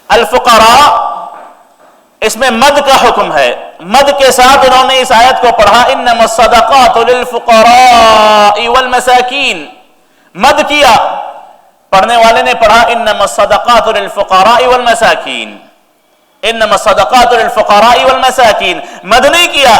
الفقراء، اس میں مد کا حکم ہے، مد کے ساتھ انہوں نے اس آیت کو پڑھا انما الصدقات للفقراء والمساکین، مد کیا، پڑھنے والے نے پڑھا انما الصدقات للفقراء والمساکین، انما الصدقات للفقراء والمساکین، مد نہیں کیا۔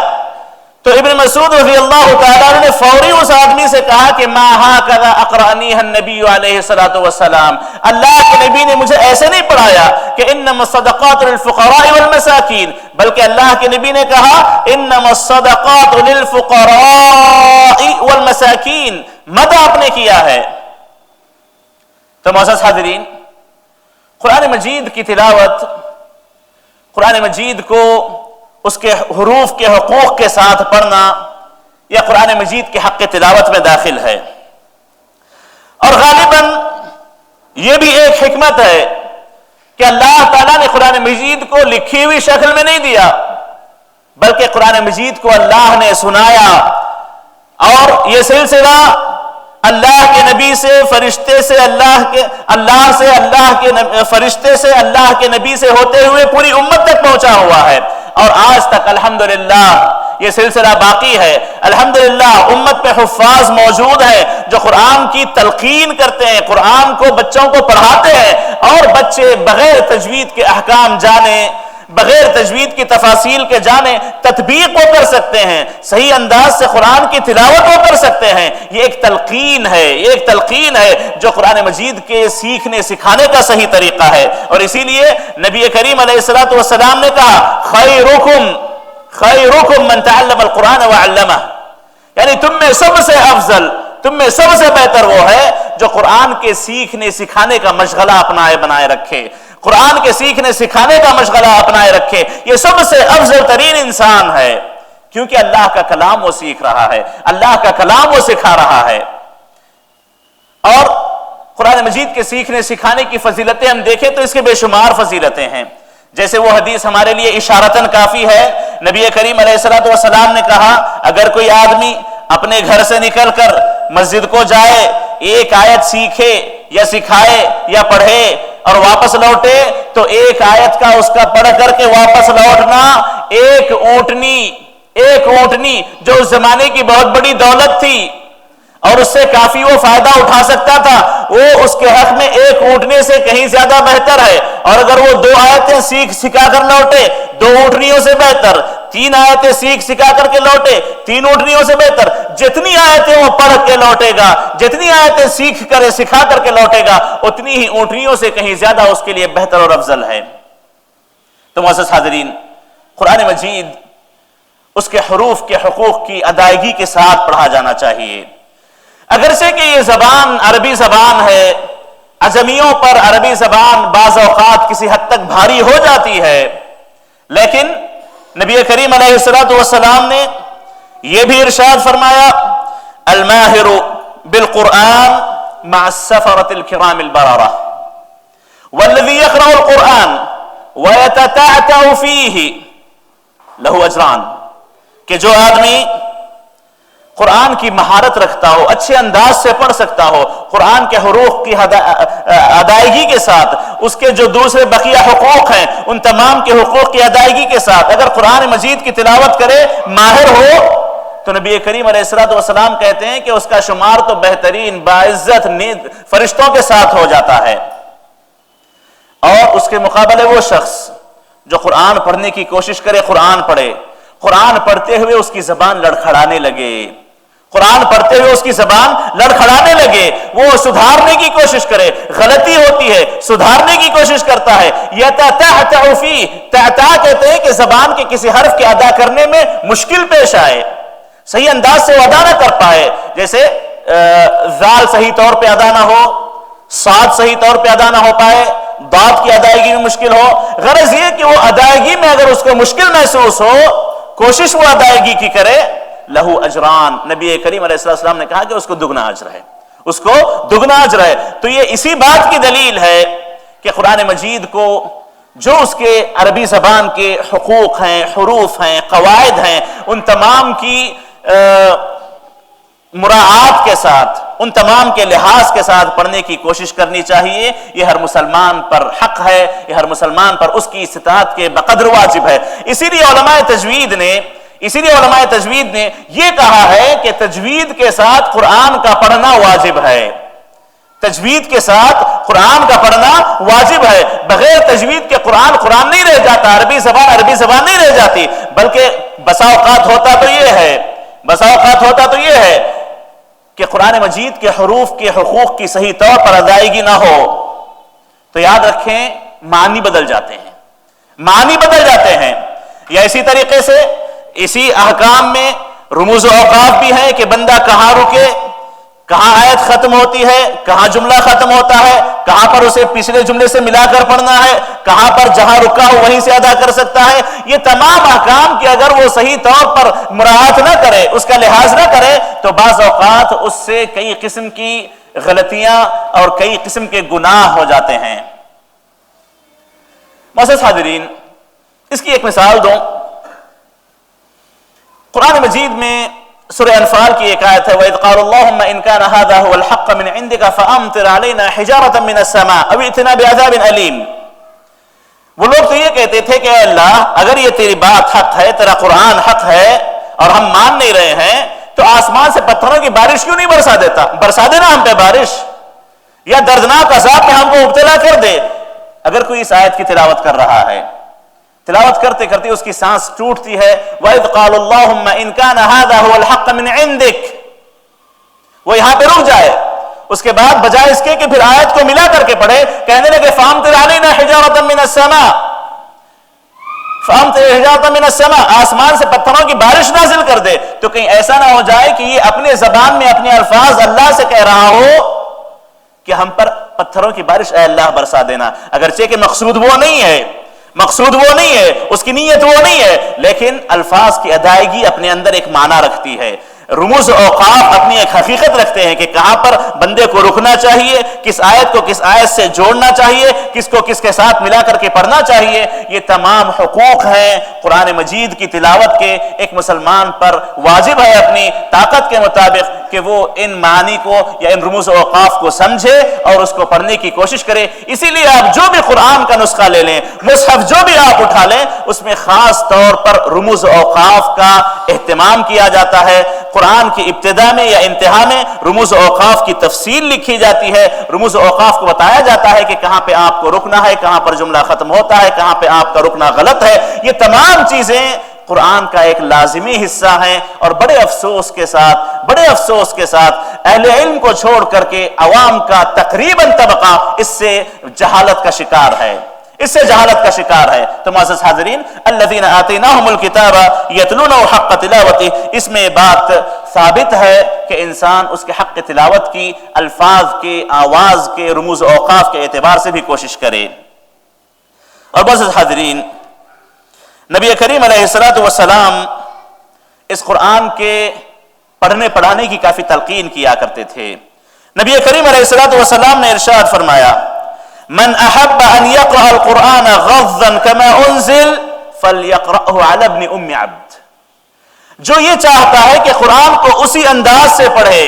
تو ابن مسعود رضی اللہ تعالیٰ نے فوری اس آدمی سے کہا کہ ما ہاکذا اقرأنیہ النبی علیہ الصلوۃ والسلام، اللہ کے نبی نے مجھے ایسے نہیں پڑھایا کہ انما الصدقات للفقراء والمساکین، بلکہ اللہ کے نبی نے کہا انما الصدقات للفقراء والمساکین، مد آپ نے کیا ہے۔ تو معزز حاضرین، قرآن مجید کی تلاوت، قرآن مجید کو اس کے حروف کے حقوق کے ساتھ پڑھنا یا قرآن مجید کے حق تلاوت میں داخل ہے، اور غالباً یہ بھی ایک حکمت ہے کہ اللہ تعالیٰ نے قرآن مجید کو لکھی ہوئی شکل میں نہیں دیا، بلکہ قرآن مجید کو اللہ نے سنایا، اور یہ سلسلہ اللہ کے نبی سے، فرشتے سے، اللہ کے فرشتے سے، اللہ کے نبی سے ہوتے ہوئے پوری امت تک پہنچا ہوا ہے، اور آج تک الحمدللہ یہ سلسلہ باقی ہے۔ الحمدللہ امت میں حفاظ موجود ہیں جو قرآن کی تلقین کرتے ہیں، قرآن کو بچوں کو پڑھاتے ہیں، اور بچے بغیر تجوید کے احکام جانے، بغیر تجوید کی تفاصیل کے جانے، تطبیق وہ کر سکتے ہیں، صحیح انداز سے قرآن کی تلاوت وہ کر سکتے ہیں۔ یہ ایک تلقین ہے، یہ ایک تلقین ہے جو قرآن مجید کے سیکھنے سکھانے کا صحیح طریقہ ہے، اور اسی لیے نبی کریم علیہ الصلوۃ والسلام نے کہا خیرکم من تعلم القرآن وعلمہ، یعنی تم میں سب سے افضل، تم میں سب سے بہتر وہ ہے جو قرآن کے سیکھنے سکھانے کا مشغلہ اپنائے بنائے رکھے، قرآن کے سیکھنے سکھانے کا مشغلہ اپنائے رکھے، یہ سب سے افضل ترین انسان ہے، کیونکہ اللہ کا کلام وہ سیکھ رہا ہے، اللہ کا کلام وہ سکھا رہا ہے۔ اور قرآن مجید کے سیکھنے سکھانے کی فضیلتیں ہم دیکھیں تو اس کے بے شمار فضیلتیں ہیں، جیسے وہ حدیث ہمارے لیے اشارتاً کافی ہے۔ نبی کریم علیہ الصلوۃ والسلام نے کہا اگر کوئی آدمی اپنے گھر سے نکل کر مسجد کو جائے، ایک آیت سیکھے یا سکھائے یا پڑھے اور واپس لوٹے، تو ایک آیت کا اس کا پڑھ کر کے واپس لوٹنا ایک اونٹنی جو اس زمانے کی بہت بڑی دولت تھی اور اس سے کافی وہ فائدہ اٹھا سکتا تھا، وہ اس کے حق میں ایک اونٹنے سے کہیں زیادہ بہتر ہے، اور اگر وہ 2 آیتیں سیکھ سکھا کر لوٹے 2 اونٹنیوں سے بہتر، 3 آیتیں سیکھ سکھا کر کے لوٹے 3 اونٹنیوں سے بہتر، جتنی آیتیں وہ پڑھ کے لوٹے گا، جتنی آیتیں سیکھ کر سکھا کر کے لوٹے گا، اتنی ہی اونٹنیوں سے کہیں زیادہ اس کے لیے بہتر اور افضل ہے۔ تو معزز حاضرین، قرآن مجید اس کے حروف کے حقوق کی ادائیگی کے ساتھ پڑھا جانا چاہیے، اگرچہ کہ یہ زبان عربی زبان ہے، عجمیوں پر عربی زبان بعض اوقات کسی حد تک بھاری ہو جاتی ہے، لیکن نبی کریم علیہ الصلوۃ والسلام نے یہ بھی ارشاد فرمایا الماہر بالقرآن مع السفرة الكرام البررة والذي يقرأ القرآن ويتتعتع فيه له أجران، کہ جو آدمی قرآن کی مہارت رکھتا ہو، اچھے انداز سے پڑھ سکتا ہو، قرآن کے حروف کی ادائیگی کے ساتھ، اس کے جو دوسرے بقیہ حقوق ہیں ان تمام کے حقوق کی ادائیگی کے ساتھ اگر قرآن مجید کی تلاوت کرے، ماہر ہو، تو نبی کریم علیہ الصلوۃ والسلام کہتے ہیں کہ اس کا شمار تو بہترین باعزت فرشتوں کے ساتھ ہو جاتا ہے۔ اور اس کے مقابلے وہ شخص جو قرآن پڑھنے کی کوشش کرے، قرآن پڑھے، قرآن پڑھتے ہوئے اس کی زبان لڑکھڑانے لگے، قرآن پڑھتے ہوئے اس کی زبان لڑکھڑانے لگے، وہ سدھارنے کی کوشش کرے، غلطی ہوتی ہے سدھارنے کی کوشش کرتا ہے، یتتعتع فیہ، تعتع کہتے ہیں کہ زبان کے کسی حرف کے ادا کرنے میں مشکل پیش آئے، صحیح انداز سے وہ ادا نہ کر پائے، جیسے ذال صحیح طور پہ ادا نہ ہو، صاد صحیح طور پہ ادا نہ ہو پائے، داد کی ادائیگی میں مشکل ہو۔ غرض یہ کہ وہ ادائیگی میں اگر اس کو مشکل محسوس ہو، کوشش وہ ادائیگی کی کرے، لہو اجران، نبی کریم علیہ السلام نے کہا کہ اس کو دگنا اجر ہے، اس کو دگنا اجر ہے۔ تو یہ اسی بات کی دلیل ہے کہ قرآن مجید کو جو اس کے عربی زبان کے حقوق ہیں، حروف ہیں، قواعد ہیں، ان تمام کی مراعات کے ساتھ ان تمام کے لحاظ کے ساتھ پڑھنے کی کوشش کرنی چاہیے. یہ ہر مسلمان پر حق ہے، یہ ہر مسلمان پر اس کی استطاعت کے بقدر واجب ہے. اسی لیے علماء تجوید نے یہ کہا ہے کہ تجوید کے ساتھ قرآن کا پڑھنا واجب ہے. تجوید کے ساتھ قرآن کا پڑھنا واجب ہے. بغیر تجوید کے قرآن نہیں رہ جاتا، عربی زبان نہیں رہ جاتی. بلکہ بسا اوقات ہوتا تو یہ ہے کہ قرآن مجید کے حروف کے حقوق کی صحیح طور پر ادائیگی نہ ہو تو یاد رکھیں معنی بدل جاتے ہیں. یا اسی طریقے سے اسی احکام میں رموز و اوقاف بھی ہیں کہ بندہ کہاں رکے، کہاں آیت ختم ہوتی ہے، کہاں جملہ ختم ہوتا ہے، کہاں پر اسے پچھلے جملے سے ملا کر پڑھنا ہے، کہاں پر جہاں رکا ہو وہیں سے ادا کر سکتا ہے. یہ تمام احکام کی اگر وہ صحیح طور پر مراعات نہ کرے، اس کا لحاظ نہ کرے تو بعض اوقات اس سے کئی قسم کی غلطیاں اور کئی قسم کے گناہ ہو جاتے ہیں. معزز حاضرین، اس کی ایک مثال دوں. قرآن مجید میں سورہ انفال کی ایک آیت ہے وَإِذْ قَالُوا اللَّهُمَّ إِنْ كَانَ هَذَا هُوَ الْحَقَّ مِنْ عِنْدِكَ فَأَمْطِرْ عَلَيْنَا حِجَارَةً مِنَ السَّمَاءِ أَوْ ائْتِنَا بِعَذَابٍ أَلِيمٍ. وہ لوگ تو یہ کہتے تھے کہ اے اللہ اگر یہ تیری بات حق ہے، تیرا قرآن حق ہے اور ہم مان نہیں رہے ہیں تو آسمان سے پتھروں کی بارش کیوں نہیں برسا دینا ہم پہ بارش، یا دردناک عذاب پہ ہم کو مبتلا کر دے. اگر کوئی اس آیت کی تلاوت کر رہا ہے، تلاوت کرتے کرتے اس کی سانس ٹوٹتی ہے وَإِذْ قَالُوا اللَّهُمَّ إِنْ كَانَ هَذَا هُوَ الْحَقَّ مِنْ عِنْدِكَ، وہ یہاں پہ رک جائے. اس کے بعد بجائے اس کے کہ پھر آیت کو ملا کر کے پڑھے، کہنے لگے فَأَمْطِرْ عَلَيْنَا حِجَارَةً مِنَ السَّمَاءِ، فَأَمْطِرْ حِجَارَةً مِنَ السَّمَاءِ، آسمان سے پتھروں کی بارش نازل کر دے. تو کہیں ایسا نہ ہو جائے کہ یہ اپنے زبان میں اپنے الفاظ اللہ سے کہہ رہا ہو کہ ہم پر پتھروں کی بارش اے اللہ برسا دینا، اگرچہ کہ مقصود وہ نہیں ہے، اس کی نیت وہ نہیں ہے، لیکن الفاظ کی ادائیگی اپنے اندر ایک معنی رکھتی ہے. رموز اوقاف اپنی ایک حقیقت رکھتے ہیں کہ کہاں پر بندے کو رکنا چاہیے، کس آیت کو کس آیت سے جوڑنا چاہیے، کس کو کس کے ساتھ ملا کر کے پڑھنا چاہیے. یہ تمام حقوق ہیں قرآن مجید کی تلاوت کے. ایک مسلمان پر واجب ہے اپنی طاقت کے مطابق کہ وہ ان معانی کو یا ان رموز اوقاف کو سمجھے اور اس کو پڑھنے کی کوشش کرے. اسی لیے آپ جو بھی قرآن کا نسخہ لے لیں، مصحف جو بھی آپ اٹھا لیں، اس میں خاص طور پر رموز اوقاف کا اہتمام کیا جاتا ہے. قرآن کی ابتدا میں یا انتہا میں رموز اوقاف کی تفصیل لکھی جاتی ہے. رموز اوقاف کو بتایا جاتا ہے کہ کہاں پہ آپ کو رکنا ہے، کہاں پر جملہ ختم ہوتا ہے، کہاں پہ آپ کا رکنا غلط ہے. یہ تمام چیزیں قرآن کا ایک لازمی حصہ ہیں اور بڑے افسوس کے ساتھ اہل علم کو چھوڑ کر کے عوام کا تقریباً طبقہ اس سے جہالت کا شکار ہے. تو معزز حاضرین، الذین آتیناہم الکتاب یتلونہ حق تلاوتہ، اس میں بات ثابت ہے کہ انسان اس کے حق تلاوت کی الفاظ کے، آواز کے، رموز اوقاف کے اعتبار سے بھی کوشش کرے. اور معزز حاضرین، نبی کریم علیہ الصلوۃ والسلام اس قرآن کے پڑھنے پڑھانے کی کافی تلقین کیا کرتے تھے. نبی کریم علیہ الصلوۃ والسلام نے ارشاد فرمایا من احب ان يقرأ القرآن غضا كما انزل فليقرأه على ابن ام عبد، جو یہ چاہتا ہے کہ قرآن کو اسی انداز سے پڑھے،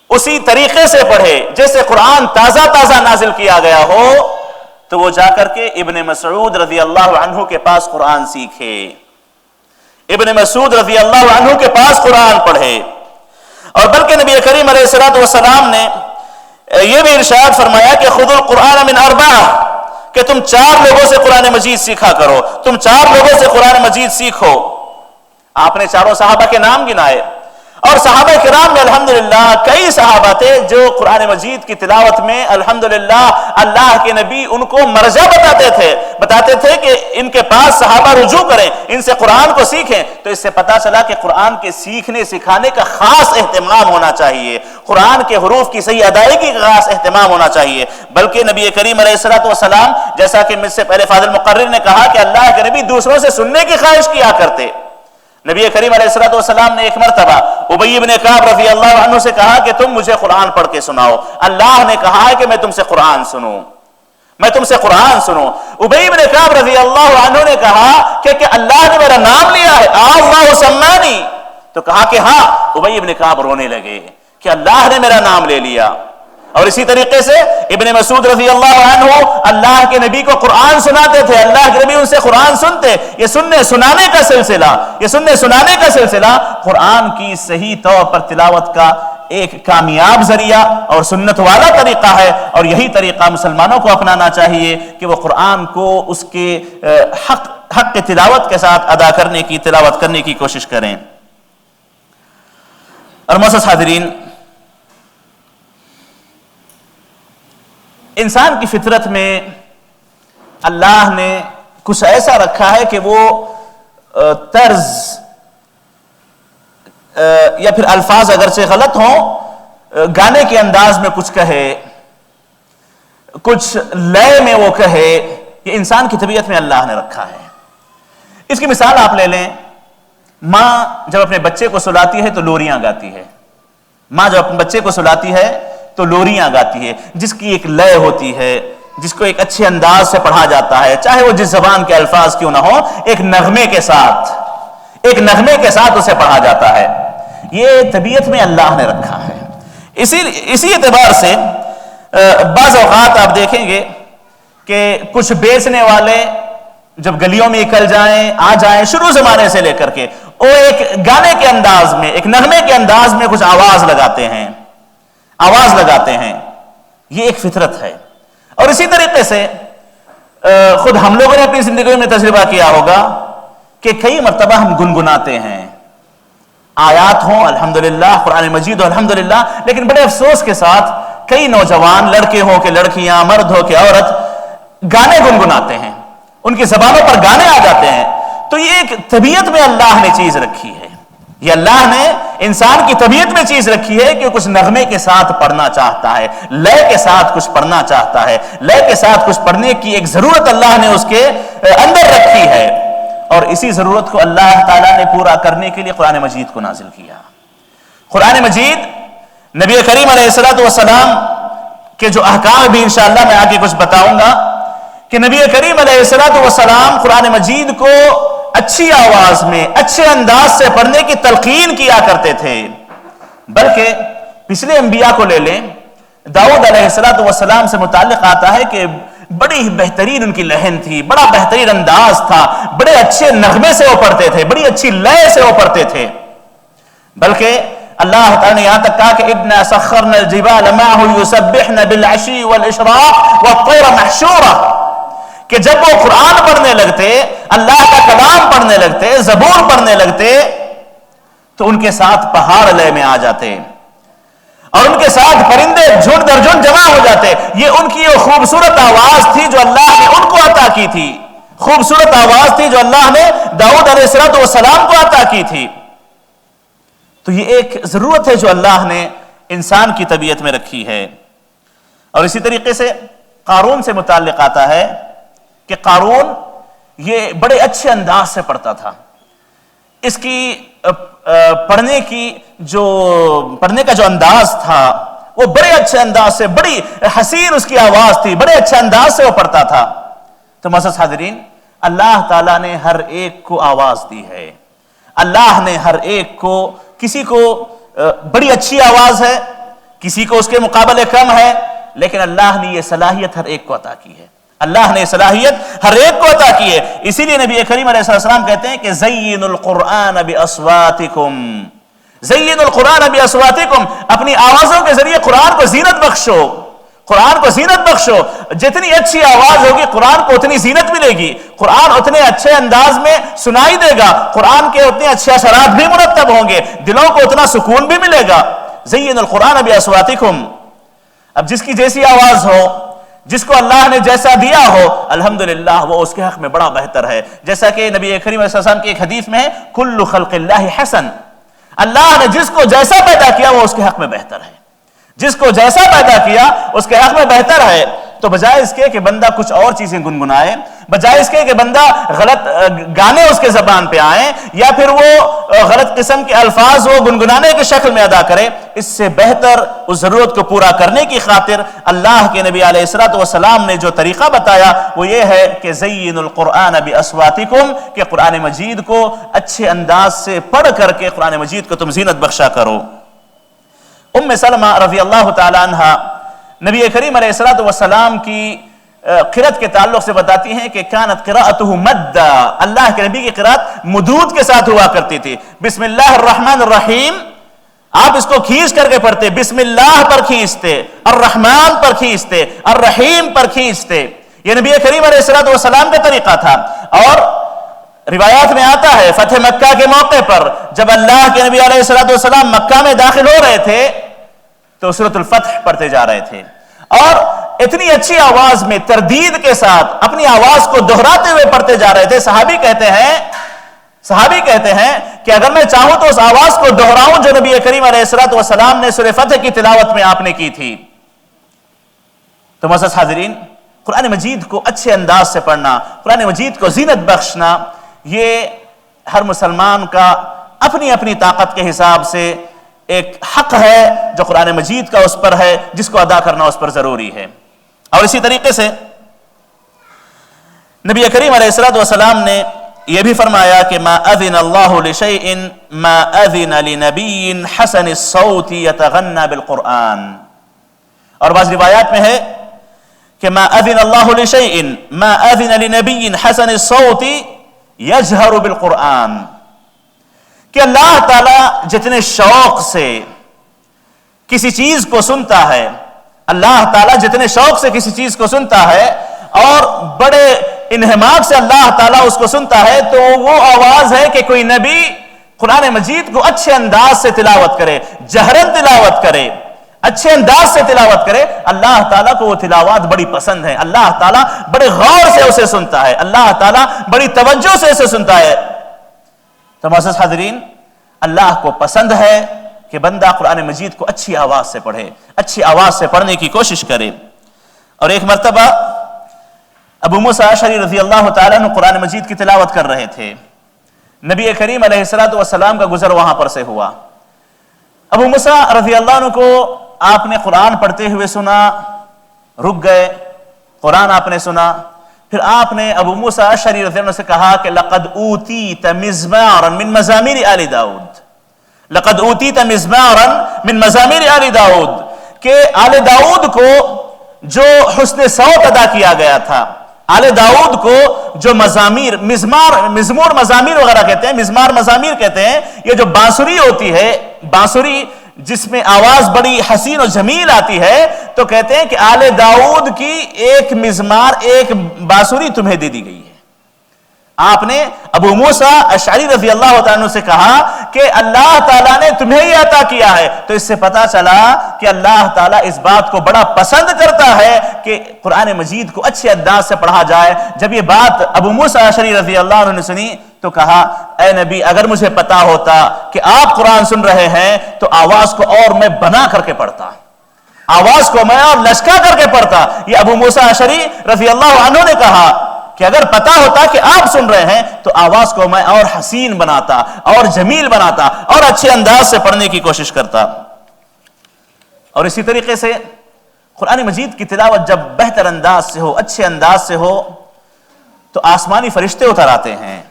اسی طریقے سے پڑھے جیسے قرآن تازہ نازل کیا گیا ہو، تو وہ جا کر کے ابن مسعود رضی اللہ عنہ کے پاس قرآن سیکھے، ابن مسعود رضی اللہ عنہ کے پاس قرآن پڑھے. اور بلکہ نبی کریم علیہ الصلوۃ والسلام نے یہ بھی ارشاد فرمایا کہ خذوا القرآن من اربعہ، کہ تم 4 لوگوں سے قرآن مجید سیکھا کرو، تم 4 لوگوں سے قرآن مجید سیکھو. آپ نے 4 صحابہ کے نام گنائے، اور صحابہ کرام میں الحمدللہ کئی صحابہ تھے جو قرآن مجید کی تلاوت میں الحمدللہ اللہ کے نبی ان کو مرجع بتاتے تھے کہ ان کے پاس صحابہ رجوع کریں، ان سے قرآن کو سیکھیں. تو اس سے پتا چلا کہ قرآن کے سیکھنے سکھانے کا خاص اہتمام ہونا چاہیے، قرآن کے حروف کی صحیح ادائیگی کا خاص اہتمام ہونا چاہیے. بلکہ نبی کریم علیہ الصلوۃ والسلام، جیسا کہ مجھ سے پہلے فاضل مقرر نے کہا کہ اللہ کے نبی دوسروں سے سننے کی خواہش کیا کرتے. نبی کریم علیہ الصلوۃ والسلام نے ایک مرتبہ ابی بن کعب رضی اللہ عنہ سے کہا کہ تم مجھے قرآن پڑھ کے سناؤ. اللہ نے کہا ہے کہ میں تم سے قرآن سنوں. ابی بن کعب رضی اللہ عنہ نے کہا کہ اللہ نے میرا نام لیا ہے، اللہ سمانی، تو کہا کہ ہاں. ابی بن کعب رونے لگے کہ اللہ نے میرا نام لے لیا. اور اسی طریقے سے ابن مسعود رضی اللہ عنہ اللہ کے نبی کو قرآن سناتے تھے, اللہ کے نبی ان سے قرآن سنتے. یہ سننے سنانے کا سلسلہ قرآن کی صحیح طور پر تلاوت کا ایک کامیاب ذریعہ اور سنت والا طریقہ ہے, اور یہی طریقہ مسلمانوں کو اپنانا چاہیے کہ وہ قرآن کو اس کے حق کے تلاوت کے ساتھ ادا کرنے کی, تلاوت کرنے کی کوشش کریں. اور معزز حاضرین, انسان کی فطرت میں اللہ نے کچھ ایسا رکھا ہے کہ وہ طرز یا پھر الفاظ اگرچہ غلط ہوں, گانے کے انداز میں کچھ کہے, کچھ لے میں وہ کہے, یہ انسان کی طبیعت میں اللہ نے رکھا ہے. اس کی مثال آپ لے لیں, ماں جب اپنے بچے کو سلاتی ہے تو لوریاں گاتی ہے. ماں جب اپنے بچے کو سلاتی ہے تو لوریاں گاتی ہے, جس کی ایک لے ہوتی ہے, جس کو ایک اچھے انداز سے پڑھا جاتا ہے, چاہے وہ جس زبان کے الفاظ کیوں نہ ہو, ایک نغمے کے ساتھ اسے پڑھا جاتا ہے. یہ طبیعت میں اللہ نے رکھا ہے. اسی اعتبار سے بعض اوقات آپ دیکھیں گے کہ کچھ بیچنے والے جب گلیوں میں نکل جائیں, آ جائیں, شروع زمانے سے لے کر کے وہ ایک گانے کے انداز میں, ایک نغمے کے انداز میں کچھ آواز لگاتے ہیں. یہ ایک فطرت ہے. اور اسی طریقے سے خود ہم لوگوں نے اپنی زندگی میں تجربہ کیا ہوگا کہ کئی مرتبہ ہم گنگناتے ہیں, آیات ہوں الحمدللہ, قرآن مجید ہو الحمدللہ, لیکن بڑے افسوس کے ساتھ کئی نوجوان, لڑکے ہوں کہ لڑکیاں, مرد ہو کہ عورت, گانے گنگناتے ہیں, ان کی زبانوں پر گانے آ جاتے ہیں. تو یہ ایک طبیعت میں اللہ نے چیز رکھی ہے. یہ اللہ نے انسان کی طبیعت میں چیز رکھی ہے کہ کچھ نغمے کے ساتھ پڑھنا چاہتا ہے, لے کے ساتھ کچھ پڑھنا چاہتا ہے, لے کے ساتھ کچھ پڑھنے کی ایک ضرورت اللہ نے اس کے اندر رکھی ہے. اور اسی ضرورت کو اللہ تعالیٰ نے پورا کرنے کے لیے قرآن مجید کو نازل کیا. قرآن مجید نبی کریم علیہ السلام کے جو احکام بھی انشاءاللہ میں آگے کچھ بتاؤں گا, کہ نبی کریم علیہ السلام قرآن مجید کو اچھی آواز میں, اچھے انداز سے پڑھنے کی تلقین کیا کرتے تھے. بلکہ پچھلے انبیاء کو لے لیں, داؤد علیہ السلام سے متعلق آتا ہے کہ بڑی بہترین ان کی لہن تھی, بڑا بہترین انداز تھا, بڑے اچھے نغمے سے وہ پڑھتے تھے, بڑی اچھی لے سے وہ پڑھتے تھے. بلکہ اللہ تعالیٰ نے یہاں تک کہا کہ اِنَّا سَخَّرْنَا الْجِبَالَ مَعَهُ يُسَبِّحْنَ بِالْعَشِيِّ وَالْإِشْرَاقِ وَالطَّيْرَ مَحْشُورَةً, کہ جب وہ قرآن پڑھنے لگتے, اللہ کا کلام پڑھنے لگتے, زبور پڑھنے لگتے, تو ان کے ساتھ پہاڑ لے میں آ جاتے, اور ان کے ساتھ پرندے جھنڈ در جھنڈ جمع ہو جاتے. یہ ان کی وہ خوبصورت آواز تھی جو اللہ نے ان کو عطا کی تھی, خوبصورت آواز تھی جو اللہ نے داؤد علیہ السلام کو عطا کی تھی. تو یہ ایک ضرورت ہے جو اللہ نے انسان کی طبیعت میں رکھی ہے. اور اسی طریقے سے قارون سے متعلق آتا ہے کہ قارون یہ بڑے اچھے انداز سے پڑھتا تھا. اس کی پڑھنے کا جو انداز تھا وہ بڑے اچھے انداز سے, بڑی حسین اس کی آواز تھی, بڑے اچھے انداز سے وہ پڑھتا تھا. تو معزز حاضرین, اللہ تعالیٰ نے ہر ایک کو آواز دی ہے. اللہ نے ہر ایک کو, کسی کو بڑی اچھی آواز ہے, کسی کو اس کے مقابلے کم ہے, لیکن اللہ نے یہ صلاحیت ہر ایک کو عطا کی ہے. اللہ نے صلاحیت ہر ایک کو عطا کی ہے. اسی لیے نبی کریم علیہ السلام کہتے ہیں کہ زینوا القرآن باصواتکم, زینوا القرآن باصواتکم, اپنی آوازوں کے ذریعے قرآن کو زینت بخشو, قرآن کو زینت بخشو. جتنی اچھی آواز ہوگی قرآن کو اتنی زینت ملے گی, قرآن اتنے اچھے انداز میں سنائی دے گا, قرآن کے اتنے اچھے اثرات بھی مرتب ہوں گے, دلوں کو اتنا سکون بھی ملے گا. زینوا القرآن باصواتکم. اب جس کی جیسی آواز ہو, جس کو اللہ نے جیسا دیا ہو, الحمدللہ وہ اس کے حق میں بڑا بہتر ہے. جیسا کہ نبی کریم علیہ السلام کی ایک حدیث میں ہے, کل خلق اللہ حسن, اللہ نے جس کو جیسا پیدا کیا وہ اس کے حق میں بہتر ہے, جس کو جیسا پیدا کیا اس کے حق میں بہتر ہے. تو بجائے اس کے کہ بندہ کچھ اور چیزیں گنگنائے, بجائے اس کے کہ بندہ غلط گانے اس کے زبان پہ آئیں, یا پھر وہ غلط قسم کے الفاظ وہ گنگنانے کی شکل میں ادا کرے, اس سے بہتر اس ضرورت کو پورا کرنے کی خاطر اللہ کے نبی علیہ السلام نے جو طریقہ بتایا وہ یہ ہے کہ زینوا القرآن باصواتکم, کہ قرآن مجید کو اچھے انداز سے پڑھ کر کے قرآن مجید کو تم زینت بخشا کرو. ام سلمہ رضی اللہ تعالی عنہ نبی کریم علیہ الصلوۃ والسلام کی قرأت کے تعلق سے بتاتی ہیں کہ کانت قراءتہ مدّا، اللہ کے نبی کی قرأت مدود کے ساتھ ہوا کرتی تھی. بسم اللہ الرحمن الرحیم آپ اس کو کھینچ کر کے پڑھتے، بسم اللہ پر کھینچتے، الرحمن پر کھینچتے، الرحیم پر کھینچتے. یہ نبی کریم علیہ الصلوۃ والسلام کا طریقہ تھا. اور روایات میں آتا ہے فتح مکہ کے موقع پر جب اللہ کے نبی علیہ الصلوۃ والسلام مکہ میں داخل ہو رہے تھے تو سورۃ الفتح پڑھتے جا رہے تھے، اور اتنی اچھی آواز میں تردید کے ساتھ اپنی آواز کو دہراتے ہوئے پڑھتے جا رہے تھے. صحابی کہتے ہیں کہ اگر میں چاہوں تو اس آواز کو دہراؤں جو نبی کریم علیہ الصلوۃ والسلام نے سورہ فتح کی تلاوت میں آپ نے کی تھی. تو معزز حاضرین، قرآن مجید کو اچھے انداز سے پڑھنا، قرآن مجید کو زینت بخشنا، یہ ہر مسلمان کا اپنی اپنی طاقت کے حساب سے ایک حق ہے جو قرآن مجید کا اس پر ہے، جس کو ادا کرنا اس پر ضروری ہے. اور اسی طریقے سے نبی کریم علیہ الصلوۃ والسلام نے یہ بھی فرمایا کہ ما اذن اللہ لشیء ما اذن لنبی حسن الصوت یتغنى بالقرآن. اور بعض روایات میں ہے کہ ما اذن اللہ لشیء ما اذن لنبی حسن الصوت یجہر بالقرآن، کہ اللہ تعالیٰ جتنے شوق سے کسی چیز کو سنتا ہے، اللہ تعالیٰ جتنے شوق سے کسی چیز کو سنتا ہے اور بڑے انہماک سے اللہ تعالیٰ اس کو سنتا ہے، تو وہ آواز ہے کہ کوئی نبی قرآن مجید کو اچھے انداز سے تلاوت کرے، جہرن تلاوت کرے، اچھے انداز سے تلاوت کرے. اللہ تعالیٰ کو وہ تلاوت بڑی پسند ہے، اللہ تعالیٰ بڑے غور سے اسے سنتا ہے، اللہ تعالیٰ بڑی توجہ سے اسے سنتا ہے. تو معزز حاضرین، اللہ کو پسند ہے کہ بندہ قرآن مجید کو اچھی آواز سے پڑھے، اچھی آواز سے پڑھنے کی کوشش کرے. اور ایک مرتبہ ابو موسیٰ اشعری رضی اللہ تعالیٰ عنہ قرآن مجید کی تلاوت کر رہے تھے. نبی کریم علیہ الصلوۃ والسلام کا گزر وہاں پر سے ہوا. ابو موسیٰ رضی اللہ عنہ کو آپ نے قرآن پڑھتے ہوئے سنا، رک گئے، قرآن آپ نے سنا. پھر آپ نے ابو موسیٰ اشعری رضی اللہ عنہ سے کہا کہ لقد اوتیت مزمارا من مزامیر آل داؤد، لقد اوتیت مزمارا من مزامیر آل داؤد، کہ آل داؤد کو جو حسن صوت ادا کیا گیا تھا، آل داؤد کو جو مزامیر، مزمور مزامیر وغیرہ کہتے ہیں، مزمار مزامیر کہتے ہیں، یہ جو بانسری ہوتی ہے، بانسری جس میں آواز بڑی حسین و جمیل آتی ہے، تو کہتے ہیں کہ آل داؤد کی ایک مزمار، ایک بانسری تمہیں دے دی گئی ہے. آپ نے ابو موسیٰ اشعری رضی اللہ تعالیٰ سے کہا کہ اللہ تعالیٰ نے تمہیں یہ عطا کیا ہے. تو اس سے پتا چلا کہ اللہ تعالیٰ اس بات کو بڑا پسند کرتا ہے کہ قرآن مجید کو اچھے انداز سے پڑھا جائے. جب یہ بات ابو موسیٰ اشعری رضی اللہ عنہ نے سنی تو کہا اے نبی، اگر مجھے پتا ہوتا کہ آپ قرآن سن رہے ہیں تو آواز کو اور میں بنا کر کے پڑھتا، آواز کو میں اور لشکا کر کے پڑھتا. یہ ابو موسیٰ اشعری رضی اللہ عنہ نے کہا کہ اگر پتا ہوتا کہ آپ سن رہے ہیں تو آواز کو میں اور حسین بناتا، اور جمیل بناتا، اور اچھے انداز سے پڑھنے کی کوشش کرتا. اور اسی طریقے سے قرآن مجید کی تلاوت جب بہتر انداز سے ہو، اچھے انداز سے ہو، تو آسمانی فرشتے اتر آتے ہیں.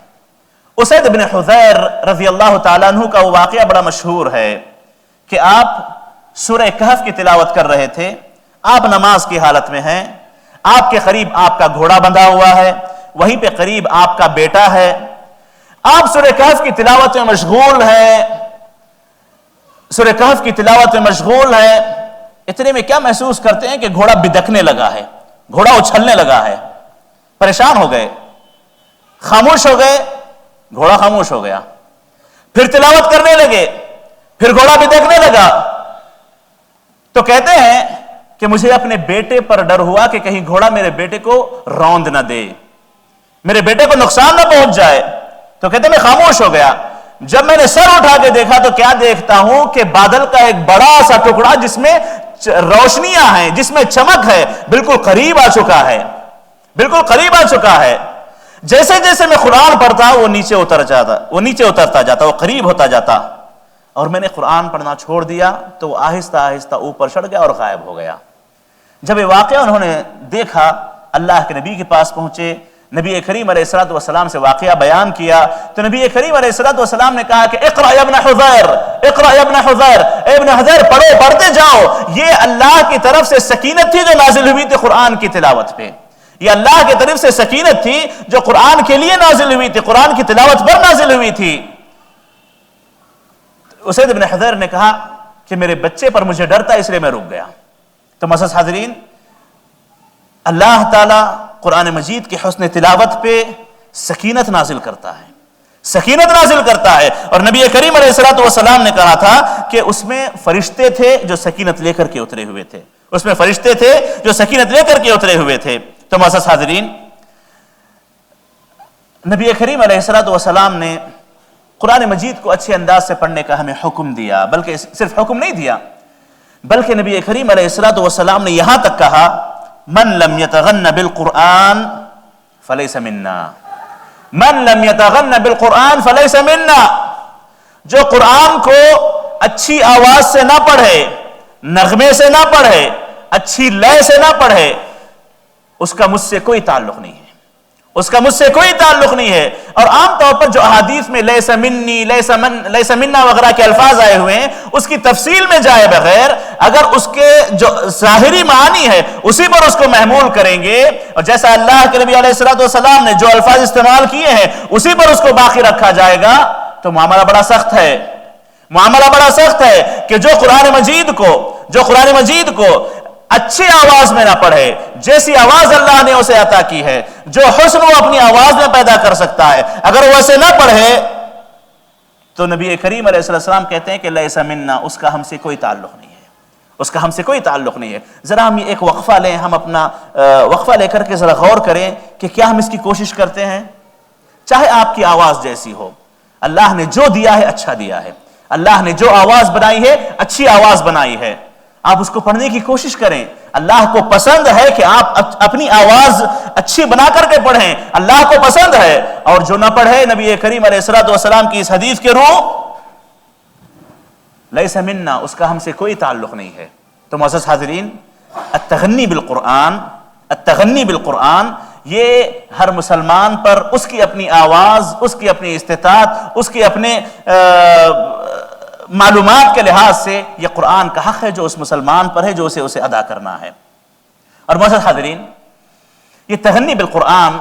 اسید بن حضیر رضی اللہ تعالیٰ عنہ کا وہ واقعہ بڑا مشہور ہے کہ آپ سورہ کہف کی تلاوت کر رہے تھے. آپ نماز کی حالت میں ہیں، آپ کے قریب آپ کا گھوڑا بندھا ہوا ہے، وہیں پہ قریب آپ کا بیٹا ہے. آپ سورہ کہف کی تلاوت میں مشغول ہیں، سورہ کہف کی تلاوت میں مشغول ہیں. اتنے میں کیا محسوس کرتے ہیں کہ گھوڑا بدکنے لگا ہے، گھوڑا اچھلنے لگا ہے. پریشان ہو گئے، خاموش ہو گئے، گھوڑا خاموش ہو گیا. پھر تلاوت کرنے لگے، پھر گھوڑا بدکنے لگا. تو کہتے ہیں کہ مجھے اپنے بیٹے پر ڈر ہوا کہ کہیں گھوڑا میرے بیٹے کو روند نہ دے، میرے بیٹے کو نقصان نہ پہنچ جائے. تو کہتے ہیں میں خاموش ہو گیا. جب میں نے سر اٹھا کے دیکھا تو کیا دیکھتا ہوں کہ بادل کا ایک بڑا سا ٹکڑا جس میں روشنیاں ہیں، جس میں چمک ہے، بالکل قریب آ چکا ہے، بالکل قریب آ چکا ہے. جیسے جیسے میں قرآن پڑھتا وہ نیچے اترتا جاتا، وہ قریب ہوتا جاتا. اور میں نے قرآن پڑھنا چھوڑ دیا تو وہ آہستہ آہستہ اوپر چڑھ گیا اور غائب ہو گیا. جب یہ واقعہ انہوں نے دیکھا، اللہ کے نبی کے پاس پہنچے. نبی کریم علیہ الصلوۃ والسلام سے واقعہ بیان کیا تو نبی کریم علیہ الصلوۃ والسلام نے کہا کہ اقرأ یا ابن حذیر، اقرأ یا ابن حذیر، اے ابن حذیر پڑھو، پڑھتے جاؤ۔ یہ اللہ کی طرف سے سکینت تھی جو نازل ہوئی تھی قرآن کی تلاوت پہ، یہ اللہ کی طرف سے سکینت تھی جو قرآن کے لیے نازل ہوئی تھی، قرآن کی تلاوت پر نازل ہوئی تھی۔ اسید ابن حذیر نے کہا کہ میرے بچے پر مجھے ڈر تھا اس لیے میں رک گیا۔ تو معزز حاضرین، اللہ تعالیٰ قرآن مجید کی حسن تلاوت پہ سکینت نازل کرتا ہے، سکینت نازل کرتا ہے۔ اور نبی کریم علیہ الصلوۃ والسلام نے کہا تھا کہ اس میں فرشتے تھے جو سکینت لے کر کے اترے ہوئے تھے، اس میں فرشتے تھے جو سکینت لے کر کے اترے ہوئے تھے۔ تو معزز حاضرین، نبی کریم علیہ الصلوۃ والسلام نے قرآن مجید کو اچھے انداز سے پڑھنے کا ہمیں حکم دیا، بلکہ صرف حکم نہیں دیا بلکہ نبی کریم علیہ الصلوۃ والسلام نے یہاں تک کہا من لم يتغن بالقرآن فليس منا، من لم يتغن بالقرآن فليس منا، جو قرآن کو اچھی آواز سے نہ پڑھے، نغمے سے نہ پڑھے، اچھی لے سے نہ پڑھے، اس کا مجھ سے کوئی تعلق نہیں ہے، اس کا مجھ سے کوئی تعلق نہیں ہے۔ اور عام طور پر جو احادیث میں لیس منی، لیس منا وغیرہ کے الفاظ آئے ہوئے ہیں، اس کی تفصیل میں جائے بغیر اگر اس کے جو ظاہری معانی ہے اسی پر اس کو محمول کریں گے، اور جیسا اللہ کے نبی علیہ الصلوۃ والسلام نے جو الفاظ استعمال کیے ہیں اسی پر اس کو باقی رکھا جائے گا، تو معاملہ بڑا سخت ہے، معاملہ بڑا سخت ہے کہ جو قرآن مجید کو اچھی آواز میں نہ پڑھے، جیسی آواز اللہ نے اسے عطا کی ہے، جو حسن وہ اپنی آواز میں پیدا کر سکتا ہے، اگر وہ اسے نہ پڑھے تو نبی کریم علیہ السلام کہتے ہیں کہ لیس منا، اس کا ہم سے کوئی تعلق نہیں ہے، اس کا ہم سے کوئی تعلق نہیں ہے۔ ذرا ہم یہ ایک وقفہ لیں، ہم اپنا وقفہ لے کر کے ذرا غور کریں کہ کیا ہم اس کی کوشش کرتے ہیں؟ چاہے آپ کی آواز جیسی ہو، اللہ نے جو دیا ہے اچھا دیا ہے، اللہ نے جو آواز بنائی ہے اچھی آواز بنائی ہے، آپ اس کو پڑھنے کی کوشش کریں۔ اللہ کو پسند ہے کہ آپ اپنی آواز اچھی بنا کر کے پڑھیں، اللہ کو پسند ہے۔ اور جو نہ پڑھے، نبی کریم علیہ الصلوۃ والسلام کی اس حدیث کے روح لیس منا، اس کا ہم سے کوئی تعلق نہیں ہے۔ تو معزز حاضرین، التغنی بالقرآن یہ ہر مسلمان پر اس کی اپنی آواز، اس کی اپنی استطاعت، اس کے اپنے معلومات کے لحاظ سے یہ قرآن کا حق ہے جو اس مسلمان پر ہے، جو اسے ادا کرنا ہے۔ اور معزز حاضرین، یہ تغنی بالقرآن،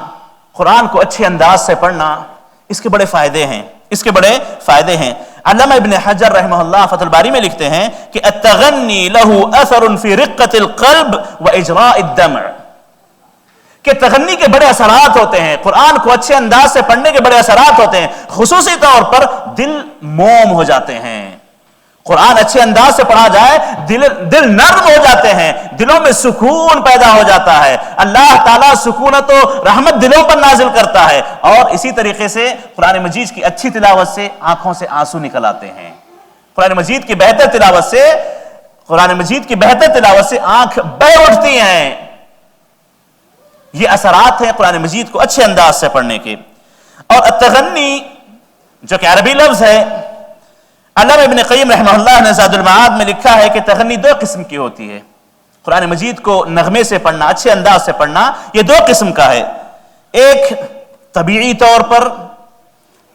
قرآن کو اچھے انداز سے پڑھنا، اس کے بڑے فائدے ہیں۔ علامہ ابن حجر رحمہ اللہ فتح الباری میں لکھتے ہیں کہ التغنی لہ اثر فی رقۃ القلب و اجراء الدمع، کہ تغنی کے بڑے اثرات ہوتے ہیں، قرآن کو اچھے انداز سے پڑھنے کے بڑے اثرات ہوتے ہیں، خصوصی طور پر دل موم ہو جاتے ہیں۔ قرآن اچھے انداز سے پڑھا جائے، دل نرم ہو جاتے ہیں، دلوں میں سکون پیدا ہو جاتا ہے، اللہ تعالیٰ سکونت و رحمت دلوں پر نازل کرتا ہے۔ اور اسی طریقے سے قرآن مجید کی اچھی تلاوت سے آنکھوں سے آنسو نکل آتے ہیں، قرآن مجید کی بہتر تلاوت سے آنکھ بہہ اٹھتی ہیں۔ یہ اثرات ہیں قرآن مجید کو اچھے انداز سے پڑھنے کے۔ اور التغنی جو کہ عربی لفظ ہے، علامہ ابن قیم رحمہ اللہ نے زاد المعاد میں لکھا ہے کہ تغنی دو قسم کی ہوتی ہے۔ قرآن مجید کو نغمے سے پڑھنا، اچھے انداز سے پڑھنا، یہ دو قسم کا ہے۔ ایک طبیعی طور پر،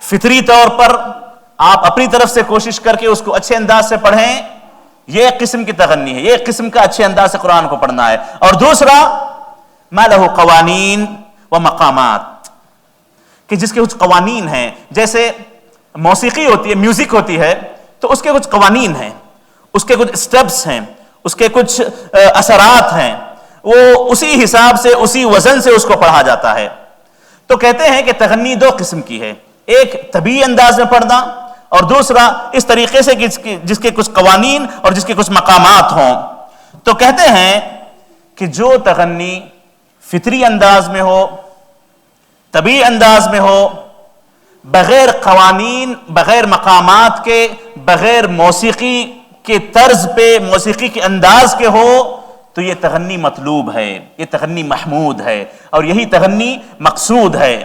فطری طور پر آپ اپنی طرف سے کوشش کر کے اس کو اچھے انداز سے پڑھیں، یہ ایک قسم کی تغنی ہے، یہ ایک قسم کا اچھے انداز سے قرآن کو پڑھنا ہے۔ اور دوسرا ما لہ قوانین و مقامات، کہ جس کے کچھ قوانین ہیں، جیسے موسیقی ہوتی ہے، میوزک ہوتی ہے، تو اس کے کچھ قوانین ہیں، اس کے کچھ سٹیپس ہیں، اس کے کچھ اثرات ہیں، وہ اسی حساب سے، اسی وزن سے اس کو پڑھا جاتا ہے۔ تو کہتے ہیں کہ تغنی دو قسم کی ہے، ایک طبیعی انداز میں پڑھنا، اور دوسرا اس طریقے سے جس کے کچھ قوانین اور جس کے کچھ مقامات ہوں۔ تو کہتے ہیں کہ جو تغنی فطری انداز میں ہو، طبیعی انداز میں ہو، بغیر قوانین، بغیر مقامات کے، بغیر موسیقی کے طرز پہ، موسیقی کے انداز کے ہو، تو یہ تغنی مطلوب ہے، یہ تغنی محمود ہے، اور یہی تغنی مقصود ہے۔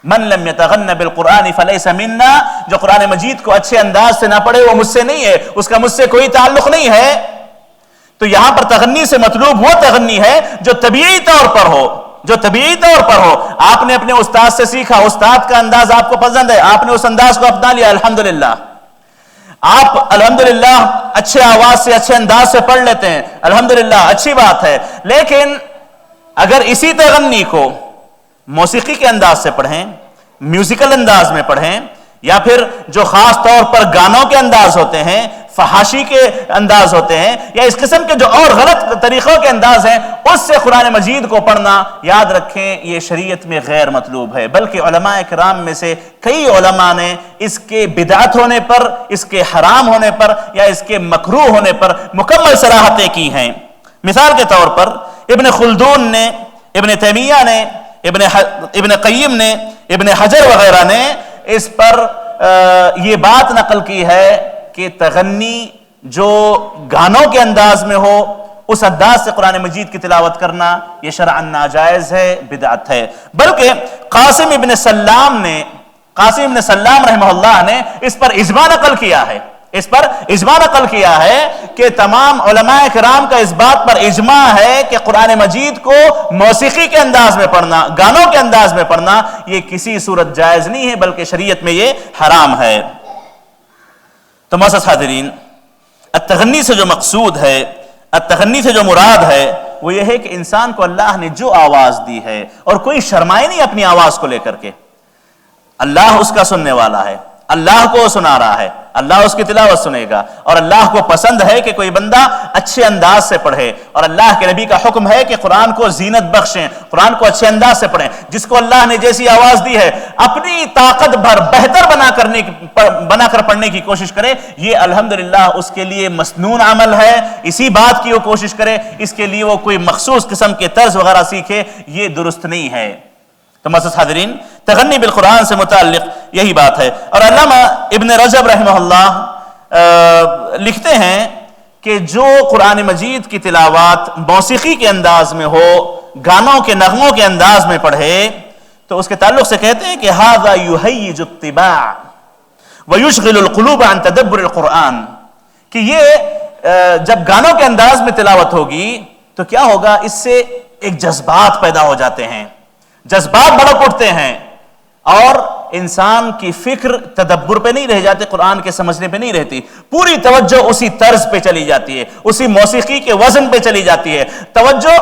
من لم يتغن بالقرآن فليس منا، جو قرآن مجید کو اچھے انداز سے نہ پڑھے وہ مجھ سے نہیں ہے، اس کا مجھ سے کوئی تعلق نہیں ہے۔ تو یہاں پر تغنی سے مطلوب وہ تغنی ہے جو طبیعی طور پر ہو، جو طبیعی طور پر ہو. آپ نے اپنے استاد سے سیکھا, استاد کا انداز آپ کو پسند ہے, آپ نے اس انداز کو اپنا لیا, الحمدللہ. آپ الحمدللہ اچھے آواز سے, اچھے انداز سے پڑھ لیتے ہیں, الحمدللہ اچھی بات ہے. لیکن اگر اسی تغنی کو موسیقی کے انداز سے پڑھیں, میوزیکل انداز میں پڑھیں, یا پھر جو خاص طور پر گانوں کے انداز ہوتے ہیں, فحاشی کے انداز ہوتے ہیں, یا اس قسم کے جو اور غلط طریقوں کے انداز ہیں, اس سے قرآن مجید کو پڑھنا, یاد رکھیں یہ شریعت میں غیر مطلوب ہے. بلکہ علماء کرام میں سے کئی علماء نے اس کے بدعت ہونے پر, اس کے حرام ہونے پر, یا اس کے مکروہ ہونے پر مکمل صراحتیں کی ہیں. مثال کے طور پر ابن خلدون نے, ابن تیمیہ نے, ابن قیم نے, ابن حجر وغیرہ نے اس پر یہ بات نقل کی ہے کہ تغنی جو گانوں کے انداز میں ہو, اس انداز سے قرآن مجید کی تلاوت کرنا یہ شرعاً ناجائز ہے, بدعت ہے. بلکہ قاسم ابن سلام رحمہ اللہ نے اس پر اجماع نقل کیا ہے, کہ تمام علماء کرام کا اس بات پر اجماع ہے کہ قرآن مجید کو موسیقی کے انداز میں پڑھنا, گانوں کے انداز میں پڑھنا, یہ کسی صورت جائز نہیں ہے, بلکہ شریعت میں یہ حرام ہے. تو معزز حاضرین, التغنی سے جو مقصود ہے, التغنی سے جو مراد ہے, وہ یہ ہے کہ انسان کو اللہ نے جو آواز دی ہے, اور کوئی شرمائے نہیں اپنی آواز کو لے کر کے, اللہ اس کا سننے والا ہے, اللہ کو سنا رہا ہے, اللہ اس کی تلاوت سنے گا, اور اللہ کو پسند ہے کہ کوئی بندہ اچھے انداز سے پڑھے, اور اللہ کے نبی کا حکم ہے کہ قرآن کو زینت بخشیں, قرآن کو اچھے انداز سے پڑھیں. جس کو اللہ نے جیسی آواز دی ہے اپنی طاقت بھر بہتر بنا کر پڑھنے کی کوشش کرے, یہ الحمدللہ اس کے لیے مسنون عمل ہے, اسی بات کی وہ کوشش کرے, اس کے لیے وہ کوئی مخصوص قسم کے طرز وغیرہ سیکھے, یہ درست نہیں ہے. تو معزز حاضرین, تغنی بالقرآن سے متعلق یہی بات ہے. اور علامہ ابن رجب رحمہ اللہ لکھتے ہیں کہ جو قرآن مجید کی تلاوت موسیقی کے انداز میں ہو, گانوں کے نغموں کے انداز میں پڑھے, تو اس کے تعلق سے کہتے ہیں کہ ھذا یہیج الطباع ویشغل القلوب عن تدبر القرآن, کہ یہ جب گانوں کے انداز میں تلاوت ہوگی تو کیا ہوگا, اس سے ایک جذبات پیدا ہو جاتے ہیں, جذبات بڑک اٹھتے ہیں, اور انسان کی فکر تدبر پہ نہیں رہ جاتی, قرآن کے سمجھنے پہ نہیں رہتی, پوری توجہ اسی طرز پہ چلی جاتی ہے, اسی موسیقی کے وزن پہ چلی جاتی ہے, توجہ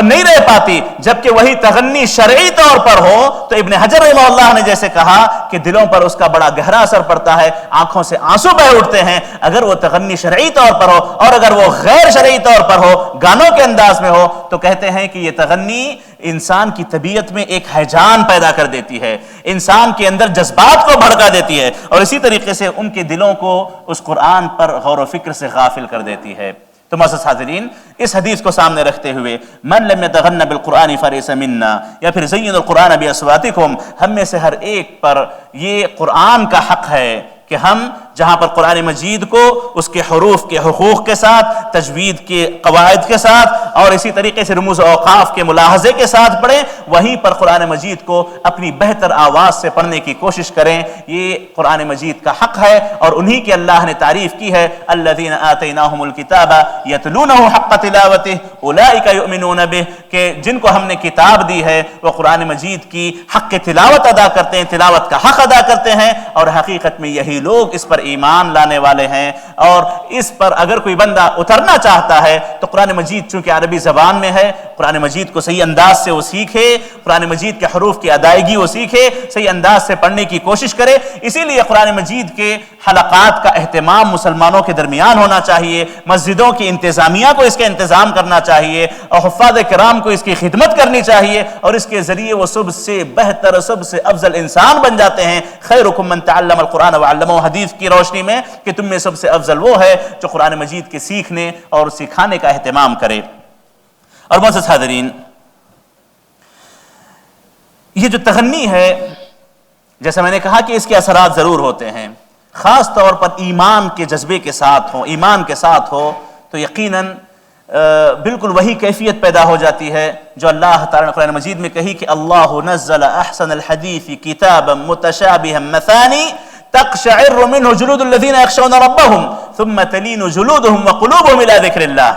نہیں رہ پاتی. جبکہ وہی تغنی شرعی طور پر ہو تو ابن حجر رحمہ اللہ نے جیسے کہا کہ دلوں پر اس کا بڑا گہرا اثر پڑتا ہے, آنکھوں سے آنسو بہہ اٹھتے ہیں, اگر وہ تغنی شرعی طور پر ہو. اور اگر وہ غیر شرعی طور پر ہو, گانوں کے انداز میں ہو, تو کہتے ہیں کہ یہ تغنی انسان کی طبیعت میں ایک ہیجان پیدا کر دیتی ہے, انسان کے اندر جذبات کو بھڑکا دیتی ہے, اور اسی طریقے سے ان کے دلوں کو اس قرآن پر غور و فکر سے غافل کر دیتی ہے. تو معزز حاضرین, اس حدیث کو سامنے رکھتے ہوئے من لم يتغن بالقرآن فليس منا, یا پھر زین القرآن باصواتکم, ہم میں سے ہر ایک پر یہ قرآن کا حق ہے کہ ہم جہاں پر قرآن مجید کو اس کے حروف کے حقوق کے ساتھ, تجوید کے قواعد کے ساتھ, اور اسی طریقے سے رموز و اوقاف کے ملاحظے کے ساتھ پڑھیں, وہیں پر قرآن مجید کو اپنی بہتر آواز سے پڑھنے کی کوشش کریں. یہ قرآن مجید کا حق ہے, اور انہی کی اللہ نے تعریف کی ہے, الذین آتیناہم الکتاب یتلونہ حق تلاوتہ اولئک یؤمنون بہ, کہ جن کو ہم نے کتاب دی ہے وہ قرآن مجید کی حق تلاوت ادا کرتے ہیں, تلاوت کا حق ادا کرتے ہیں, اور حقیقت میں یہی لوگ اس پر ایمان لانے والے ہیں. اور اس پر اگر کوئی بندہ اترنا چاہتا ہے تو قرآن مجید چونکہ عربی زبان میں ہے, قرآن مجید کو صحیح انداز سے وہ سیکھے, قرآن مجید کے حروف کی ادائیگی وہ سیکھے, صحیح انداز سے پڑھنے کی کوشش کرے. اسی لیے قرآن مجید کے حلقات کا اہتمام مسلمانوں کے درمیان ہونا چاہیے, مسجدوں کی انتظامیہ کو اس کے انتظام کرنا چاہیے, اور حفاظ کرام کو اس کی خدمت کرنی چاہیے, اور اس کے ذریعے وہ سب سے بہتر, سب سے افضل انسان بن جاتے ہیں. خیرکم من تعلم القرآن وعلمہ, حدیث کی روشنی میں کہ تم میں سب سے افضل وہ ہے جو قرآن مجید کے سیکھنے اور سکھانے کا اہتمام کرے. اور معزز حاضرین, یہ جو تغنی ہے, جیسا میں نے کہا کہ اس کے اثرات ضرور ہوتے ہیں, خاص طور پر ایمان کے جذبے کے ساتھ ہو, ایمان کے ساتھ ہو, تو یقیناً بالکل وہی کیفیت پیدا ہو جاتی ہے جو اللہ تعالیٰ نے قرآن مجید میں کہی کہ اللہ نزل احسن الحدیث کتابا متشابہا مثانی تقشعر منہ جلود الذین یخشون ربہم ثم تلین جلودہم وقلوبہم الی ذکر اللہ,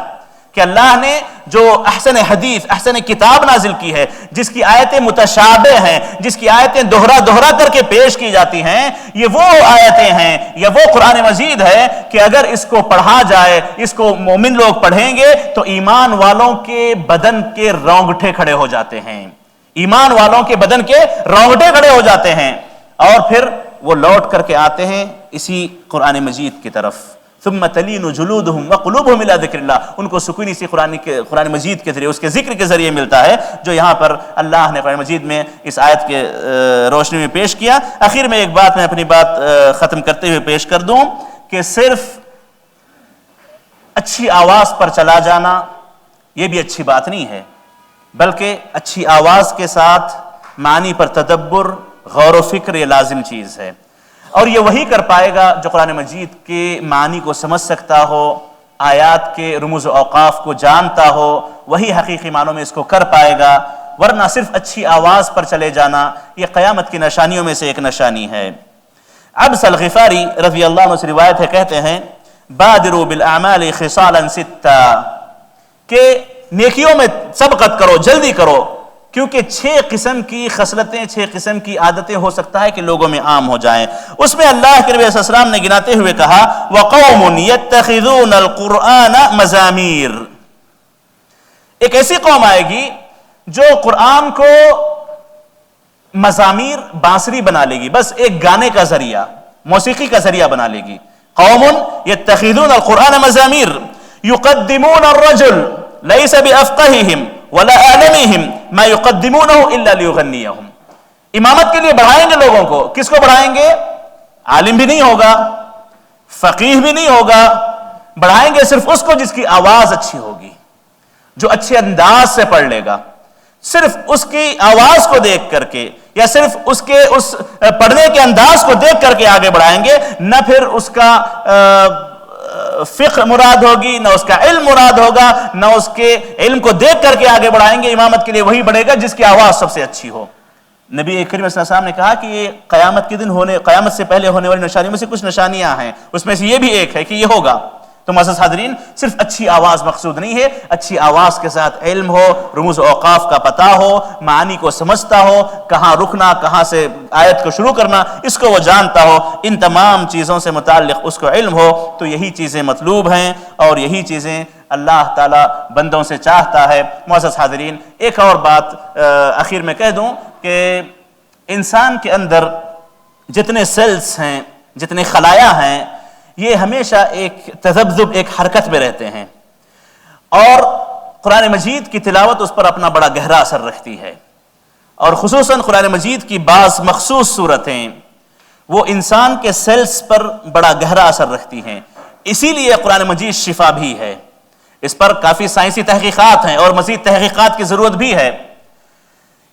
کہ اللہ نے جو احسن حدیث احسن کتاب نازل کی ہے، جس کی آیتیں متشابہ ہیں، جس کی آیتیں دوہرا کر کے پیش کی جاتی ہیں، یہ وہ آیتیں ہیں یا وہ قرآن مجید ہے کہ اگر اس کو پڑھا جائے، اس کو مومن لوگ پڑھیں گے تو ایمان والوں کے بدن کے رونگٹے کھڑے ہو جاتے ہیں، ایمان والوں کے بدن کے رونگٹے کھڑے ہو جاتے ہیں، اور پھر وہ لوٹ کر کے آتے ہیں اسی قرآن مجید کی طرف۔ ثم تلین جلودہم وقلوبہم الی ذکر اللہ، ان کو سکون اسی قرآن مجید کے ذریعے، اس کے ذکر کے ذریعے ملتا ہے، جو یہاں پر اللہ نے قرآن مجید میں اس آیت کے روشنی میں پیش کیا۔ آخر میں ایک بات میں اپنی بات ختم کرتے ہوئے پیش کر دوں کہ صرف اچھی آواز پر چلا جانا یہ بھی اچھی بات نہیں ہے، بلکہ اچھی آواز کے ساتھ معنی پر تدبر، غور و فکر یہ لازم چیز ہے، اور یہ وہی کر پائے گا جو قرآن مجید کے معنی کو سمجھ سکتا ہو، آیات کے رموز و اوقاف کو جانتا ہو، وہی حقیقی معنوں میں اس کو کر پائے گا، ورنہ صرف اچھی آواز پر چلے جانا یہ قیامت کی نشانیوں میں سے ایک نشانی ہے۔ عبس الغفاری رضی اللہ عنہ سے روایت ہے، کہتے ہیں بادروا بالاعمال خصالا ستا، کہ نیکیوں میں سبقت کرو، جلدی کرو، کیونکہ 6 قسم کی خصلتیں، 6 قسم کی عادتیں ہو سکتا ہے کہ لوگوں میں عام ہو جائیں۔ اس میں اللہ کے نبی صلی اللہ علیہ وسلم نے گناتے ہوئے کہا وَقَوْمٌ يَتَّخِذُونَ الْقُرْآنَ مَزَامِير، ایک ایسی قوم آئے گی جو قرآن کو مزامیر، بانسری بنا لے گی، بس ایک گانے کا ذریعہ، موسیقی کا ذریعہ بنا لے گی۔ قوم يتخذون القرآن مزامیر يقدمون الرجل ليس بأفقههم ولا أعلمهم ما يقدمونه إلا ليغنيهم، امامت کے لیے بڑھائیں گے لوگوں کو، کس کو بڑھائیں گے؟ عالم بھی نہیں ہوگا، فقیہ بھی نہیں ہوگا، بڑھائیں گے صرف اس کو جس کی آواز اچھی ہوگی، جو اچھے انداز سے پڑھ لے گا، صرف اس کی آواز کو دیکھ کر کے یا صرف اس کے اس پڑھنے کے انداز کو دیکھ کر کے آگے بڑھائیں گے، نہ پھر اس کا فقہ مراد ہوگی، نہ اس کا علم مراد ہوگا، نہ اس کے علم کو دیکھ کر کے آگے بڑھائیں گے۔ امامت کے لیے وہی بڑھے گا جس کی آواز سب سے اچھی ہو۔ نبی کریم صلی اللہ علیہ وسلم نے کہا کہ یہ قیامت کے دن قیامت سے پہلے ہونے والی نشانیوں میں سے کچھ نشانیاں ہیں، اس میں سے یہ بھی ایک ہے کہ یہ ہوگا۔ تو معزز حاضرین، صرف اچھی آواز مقصود نہیں ہے، اچھی آواز کے ساتھ علم ہو، رموز و اوقاف کا پتہ ہو، معانی کو سمجھتا ہو، کہاں رکنا، کہاں سے آیت کو شروع کرنا، اس کو وہ جانتا ہو، ان تمام چیزوں سے متعلق اس کو علم ہو، تو یہی چیزیں مطلوب ہیں اور یہی چیزیں اللہ تعالیٰ بندوں سے چاہتا ہے۔ معزز حاضرین، ایک اور بات آخر میں کہہ دوں کہ انسان کے اندر جتنے سیلز ہیں، جتنے خلایا ہیں، یہ ہمیشہ ایک تذبذب، ایک حرکت میں رہتے ہیں، اور قرآن مجید کی تلاوت اس پر اپنا بڑا گہرا اثر رکھتی ہے، اور خصوصاً قرآن مجید کی بعض مخصوص صورتیں وہ انسان کے سیلز پر بڑا گہرا اثر رکھتی ہیں۔ اسی لیے قرآن مجید شفا بھی ہے۔ اس پر کافی سائنسی تحقیقات ہیں اور مزید تحقیقات کی ضرورت بھی ہے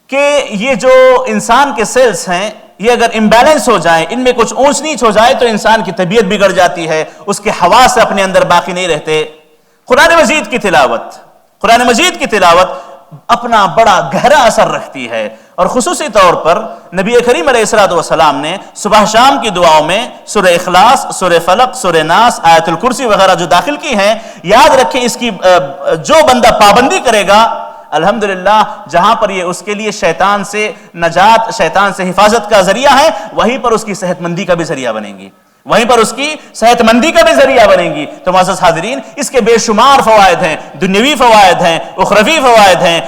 کہ یہ جو انسان کے سیلز ہیں یہ اگر امبیلنس ہو جائیں، ان میں کچھ اونچ نیچ ہو جائے تو انسان کی طبیعت بگڑ جاتی ہے، اس کے حواس اپنے اندر باقی نہیں رہتے۔ قرآن مجید کی تلاوت اپنا بڑا گہرا اثر رکھتی ہے، اور خصوصی طور پر نبی کریم علیہ السلام نے صبح شام کی دعاؤں میں سورہ اخلاص، سورہ فلق، سورہ ناس، آیت الکرسی وغیرہ جو داخل کی ہیں، یاد رکھیں اس کی جو بندہ پابندی کرے گا، الحمدللہ جہاں پر یہ اس کے لیے شیطان سے نجات، شیطان سے حفاظت کا ذریعہ ہے، وہیں پر اس کی صحت مندی کا بھی ذریعہ بنیں گی، وہیں پر اس کی صحت مندی کا بھی ذریعہ بنیں گی۔ تو معزز حاضرین، اس کے بے شمار فوائد ہیں، دنیوی فوائد ہیں، اخروی فوائد ہیں،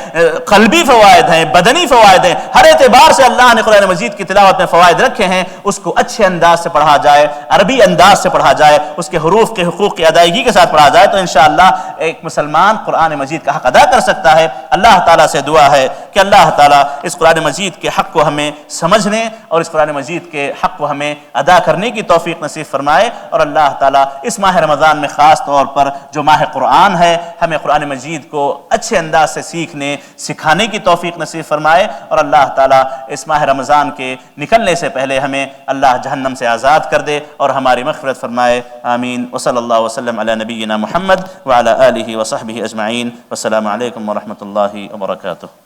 قلبی فوائد ہیں، بدنی فوائد ہیں، ہر اعتبار سے اللہ نے قرآن مجید کی تلاوت میں فوائد رکھے ہیں۔ اس کو اچھے انداز سے پڑھا جائے، عربی انداز سے پڑھا جائے، اس کے حروف کے حقوق کی ادائیگی کے ساتھ پڑھا جائے، تو انشاءاللہ ایک مسلمان قرآن مجید کا حق ادا کر سکتا ہے۔ اللہ تعالیٰ سے دعا ہے کہ اللہ تعالیٰ اس قرآن مجید کے حق کو ہمیں سمجھنے اور اس قرآن مجید کے حق کو ہمیں ادا کرنے کی توفیق نصیب فرمائے، اور اللہ تعالیٰ اس ماہ رمضان میں خاص طور پر جو ماہ قرآن ہے، ہمیں قرآن مجید کو اچھے انداز سے سیکھنے، سکھانے کی توفیق نصیب فرمائے، اور اللہ تعالیٰ اس ماہ رمضان کے نکلنے سے پہلے ہمیں اللہ جہنم سے آزاد کر دے اور ہماری مغفرت فرمائے۔ آمین۔ وصلی اللہ وسلم علی نبینا محمد وعلی آلہ وصحبہ اجمعین۔ والسلام علیکم ورحمۃ اللہ وبرکاتہ۔